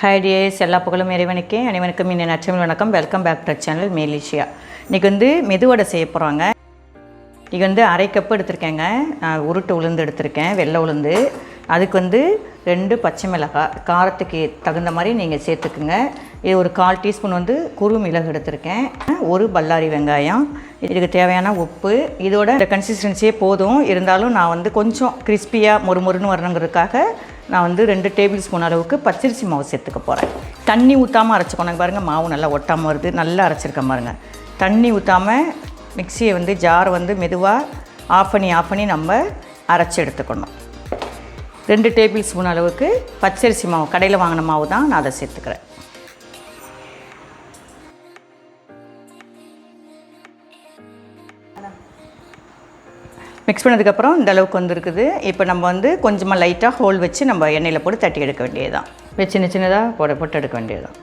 Hi tears, எல்லா புகழும் இறைவனுக்கே. அனைவருக்கும் இன்னும் நச்சமிழ் வணக்கம். Welcome back to channel Lishiya. இன்றைக்கி மெதுவடை செய்ய போகிறாங்க. இன்றைக்கி அரை கப்பு எடுத்திருக்கேங்க. உருட்டு உளுந்து எடுத்திருக்கேன், வெள்ளை உளுந்து. அதுக்கு 2 பச்சை மிளகாய் காரத்துக்கு தகுந்த மாதிரி நீங்கள் சேர்த்துக்குங்க. இது ஒரு 1/4 டீஸ்பூன் குறு மிளகு எடுத்திருக்கேன். ஒரு பல்லாரி வெங்காயம், இதுக்கு தேவையான உப்பு. இதோட இந்த கன்சிஸ்டன்சியே போதும். இருந்தாலும் நான் கொஞ்சம் கிறிஸ்பியாக மொறுமொறுன்னு வரணுங்கிறதுக்காக நான் 2 டேபிள் ஸ்பூன் அளவுக்கு பச்சரிசி மாவு சேர்த்துக்க போகிறேன். தண்ணி ஊற்றாமல் அரைச்சிக்கணும். பாருங்கள், மாவு நல்லா ஒட்டாமல் வருது. நல்லா அரைச்சிருக்கேன் பாருங்கள். தண்ணி ஊற்றாமல் மிக்சியை ஜார் மெதுவாக ஆஃப் பண்ணி நம்ம அரைச்சி எடுத்துக்கணும். 2 டேபிள் ஸ்பூன் அளவுக்கு பச்சரிசி மாவு, கடையில் வாங்கின மாவு தான், நான் அதை சேர்த்துக்கிறேன். மிக்ஸ் பண்ணதுக்கப்புறம் இந்த அளவுக்கு வந்துருக்குது. இப்போ நம்ம கொஞ்சமாக லைட்டாக ஹோல் வச்சு நம்ம எண்ணெயில் போட்டு தட்டி எடுக்க வேண்டியது தான். சின்ன சின்னதாக போட்டு எடுக்க வேண்டியது தான்.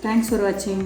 Thanks for watching.